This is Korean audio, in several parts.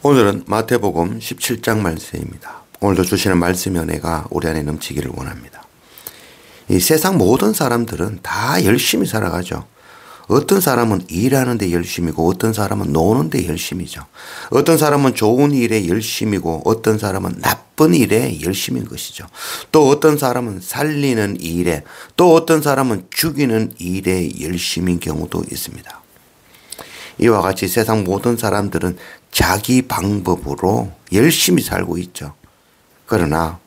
오늘은 마태복음 17장 말씀입니다. 오늘도 주시는 말씀 은혜가 우리 안에 넘치기를 원합니다. 이 세상 모든 사람들은 다 열심히 살아가죠. 어떤 사람은 일하는 데 열심이고 어떤 사람은 노는 데 열심이죠. 어떤 사람은 좋은 일에 열심이고 어떤 사람은 나쁜 일에 열심인 것이죠. 또 어떤 사람은 살리는 일에, 또 어떤 사람은 죽이는 일에 열심인 경우도 있습니다. 이와 같이 세상 모든 사람들은 자기 방법으로 열심히 살고 있죠. 그러나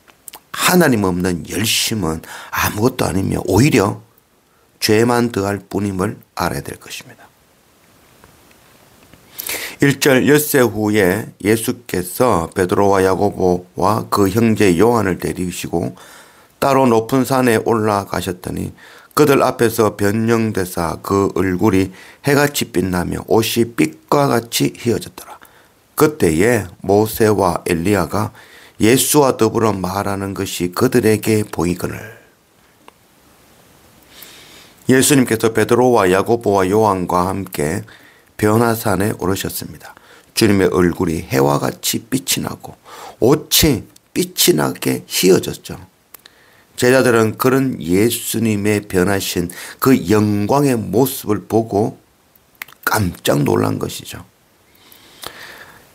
하나님 없는 열심은 아무것도 아니며 오히려 죄만 더할 뿐임을 알아야 될 것입니다. 1절 엿새 후에 예수께서 베드로와 야고보와 그 형제 요한을 데리시고 따로 높은 산에 올라가셨더니 그들 앞에서 변형되사 그 얼굴이 해같이 빛나며 옷이 빛과 같이 휘어졌더라. 그때에 모세와 엘리야가 예수와 더불어 말하는 것이 그들에게 보이거늘. 예수님께서 베드로와 야고보와 요한과 함께 변화산에 오르셨습니다. 주님의 얼굴이 해와 같이 빛이 나고 옷이 빛이 나게 휘어졌죠. 제자들은 그런 예수님의 변하신 그 영광의 모습을 보고 깜짝 놀란 것이죠.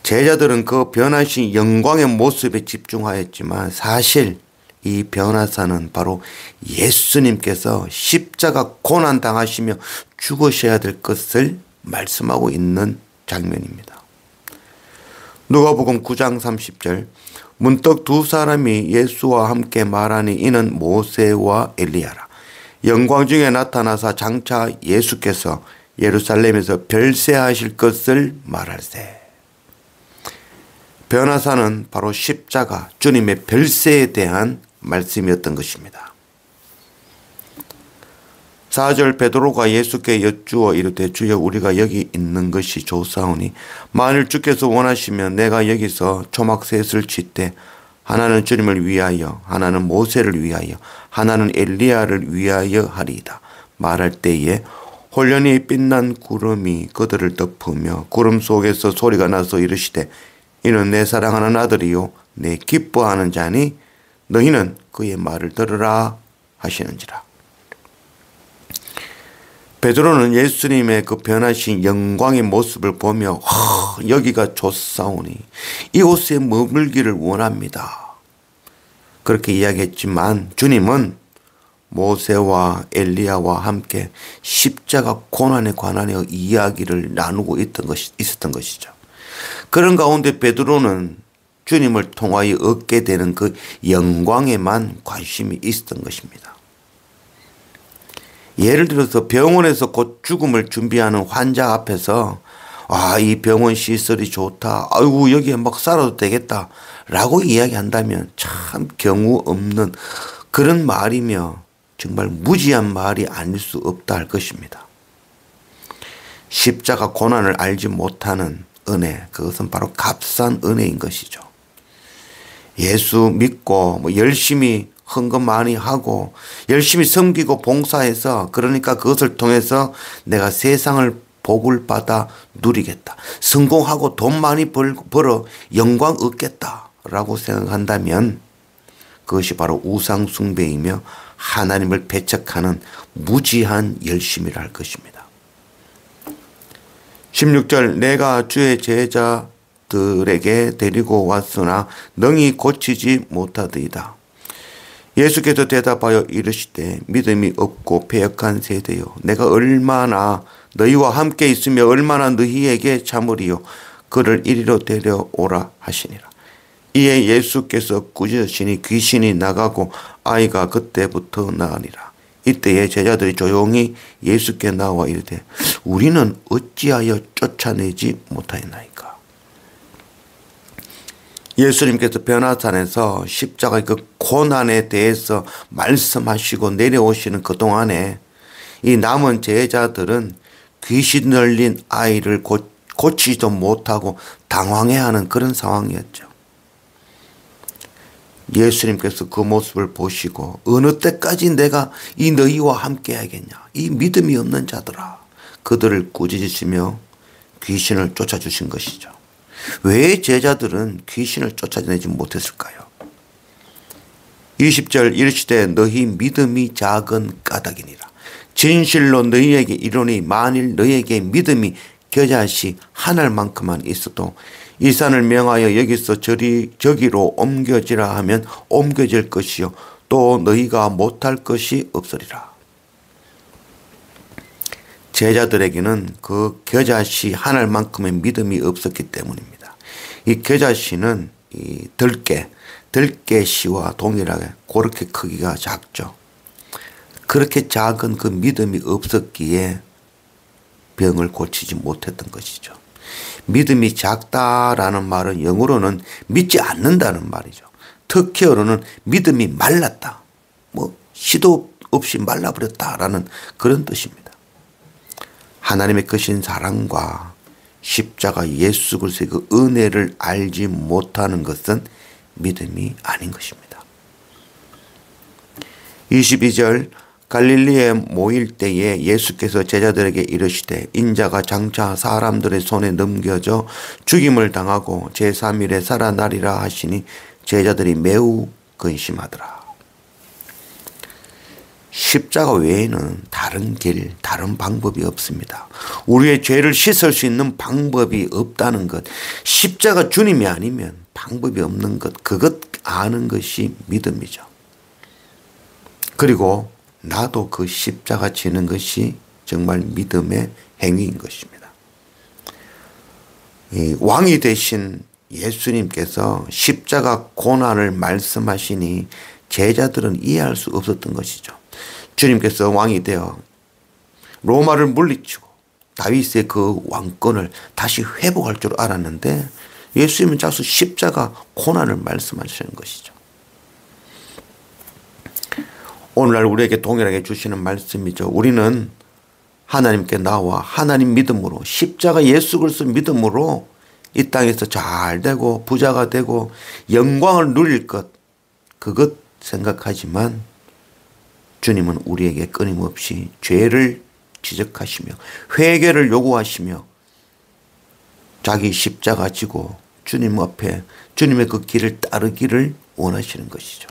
제자들은 그 변하신 영광의 모습에 집중하였지만 사실 이 변화사는 바로 예수님께서 십자가 고난 당하시며 죽으셔야 될 것을 말씀하고 있는 장면입니다. 누가복음 9장 30절 문득 두 사람이 예수와 함께 말하니 이는 모세와 엘리야라. 영광 중에 나타나사 장차 예수께서 예루살렘에서 별세하실 것을 말할세. 변화사는 바로 십자가, 주님의 별세에 대한 말씀이었던 것입니다. 4절 베드로가 예수께 여쭈어 이르되 주여 우리가 여기 있는 것이 좋사오니 만일 주께서 원하시면 내가 여기서 초막셋을 짓되 하나는 주님을 위하여 하나는 모세를 위하여 하나는 엘리야를 위하여 하리이다. 말할 때에 홀련히 빛난 구름이 그들을 덮으며 구름 속에서 소리가 나서 이르시되 이는 내 사랑하는 아들이요 내 기뻐하는 자니 너희는 그의 말을 들으라 하시는지라. 베드로는 예수님의 그 변하신 영광의 모습을 보며 여기가 좋사오니 이곳에 머물기를 원합니다. 그렇게 이야기했지만 주님은 모세와 엘리야와 함께 십자가 고난에 관하여 이야기를 나누고 있었던 것이죠. 그런 가운데 베드로는 주님을 통하여 얻게 되는 그 영광에만 관심이 있었던 것입니다. 예를 들어서 병원에서 곧 죽음을 준비하는 환자 앞에서 이 병원 시설이 좋다. 아이고 여기에 막 살아도 되겠다. 라고 이야기한다면 참 경우 없는 그런 말이며 정말 무지한 말이 아닐 수 없다 할 것입니다. 십자가 고난을 알지 못하는 은혜, 그것은 바로 값싼 은혜인 것이죠. 예수 믿고 열심히 헌금 많이 하고 열심히 섬기고 봉사해서 그러니까 그것을 통해서 내가 세상을 복을 받아 누리겠다. 성공하고 돈 많이 벌어 영광 얻겠다라고 생각한다면 그것이 바로 우상 숭배이며 하나님을 배척하는 무지한 열심이라 할 것입니다. 16절 내가 주의 제자들에게 데리고 왔으나 능히 고치지 못하더이다. 예수께서 대답하여 이르시되 믿음이 없고 패역한 세대요 내가 얼마나 너희와 함께 있으며 얼마나 너희에게 참으리요 그를 이리로 데려오라 하시니라. 이에 예수께서 꾸짖으시니 귀신이 나가고 아이가 그때부터 나으니라. 이때에 제자들이 조용히 예수께 나와 이르되 우리는 어찌하여 쫓아내지 못하였나이까. 예수님께서 변화산에서 십자가의 그 고난에 대해서 말씀하시고 내려오시는 그동안에 이 남은 제자들은 귀신 들린 아이를 고치지도 못하고 당황해하는 그런 상황이었죠. 예수님께서 그 모습을 보시고 어느 때까지 내가 이 너희와 함께 하겠냐. 이 믿음이 없는 자들아. 그들을 꾸짖으시며 귀신을 쫓아주신 것이죠. 왜 제자들은 귀신을 쫓아내지 못했을까요? 20절 이르시되 너희 믿음이 작은 까닭이니라. 진실로 너희에게 이르노니 만일 너희에게 믿음이 겨자씨 하늘만큼만 있어도 이 산을 명하여 여기서 저기로 옮겨지라 하면 옮겨질 것이요 또 너희가 못할 것이 없으리라. 제자들에게는 그 겨자씨 하늘만큼의 믿음이 없었기 때문입니다. 이 겨자씨는 이 들깨씨와 동일하게 그렇게 크기가 작죠. 그렇게 작은 그 믿음이 없었기에 병을 고치지 못했던 것이죠. 믿음이 작다라는 말은 영어로는 믿지 않는다는 말이죠. 터키어로는 믿음이 말랐다. 시도 없이 말라버렸다라는 그런 뜻입니다. 하나님의 크신 사랑과 십자가 예수 그리스도의 그 은혜를 알지 못하는 것은 믿음이 아닌 것입니다. 22절 갈릴리에 모일 때에 예수께서 제자들에게 이르시되 인자가 장차 사람들의 손에 넘겨져 죽임을 당하고 제3일에 살아나리라 하시니 제자들이 매우 근심하더라. 십자가 외에는 다른 길, 다른 방법이 없습니다. 우리의 죄를 씻을 수 있는 방법이 없다는 것, 십자가 주님이 아니면 방법이 없는 것, 그것 아는 것이 믿음이죠. 그리고 나도 그 십자가 지는 것이 정말 믿음의 행위인 것입니다. 이 왕이 되신 예수님께서 십자가 고난을 말씀하시니 제자들은 이해할 수 없었던 것이죠. 주님께서 왕이 되어 로마를 물리치고 다윗의 그 왕권을 다시 회복할 줄 알았는데 예수님은 자수 십자가 고난을 말씀하시는 것이죠. 오늘날 우리에게 동일하게 주시는 말씀이죠. 우리는 하나님께 나와 하나님 믿음으로 십자가 예수 그리스도 믿음으로 이 땅에서 잘 되고 부자가 되고 영광을 누릴 것 그것 생각하지만 주님은 우리에게 끊임없이 죄를 지적하시며 회개를 요구하시며 자기 십자가 지고 주님 앞에 주님의 그 길을 따르기를 원하시는 것이죠.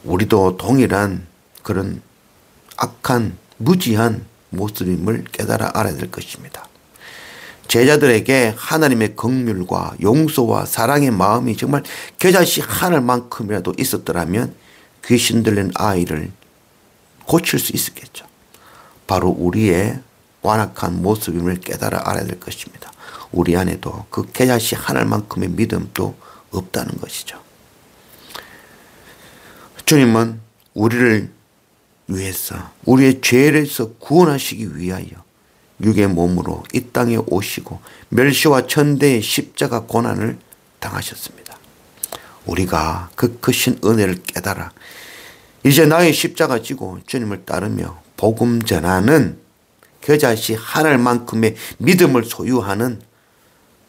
우리도 동일한 그런 악한 무지한 모습임을 깨달아 알아야 될 것입니다. 제자들에게 하나님의 긍휼과 용서와 사랑의 마음이 정말 겨자씨 하늘만큼이라도 있었더라면 귀신 들린 아이를 고칠 수 있었겠죠. 바로 우리의 완악한 모습임을 깨달아 알아야 될 것입니다. 우리 안에도 그 겨자씨 하늘만큼의 믿음도 없다는 것이죠. 주님은 우리를 위해서 우리의 죄에서 구원하시기 위하여 육의 몸으로 이 땅에 오시고 멸시와 천대의 십자가 고난을 당하셨습니다. 우리가 그 크신 은혜를 깨달아 이제 나의 십자가 지고 주님을 따르며 복음 전하는 겨자씨 하늘만큼의 믿음을 소유하는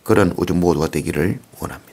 그런 우리 모두가 되기를 원합니다.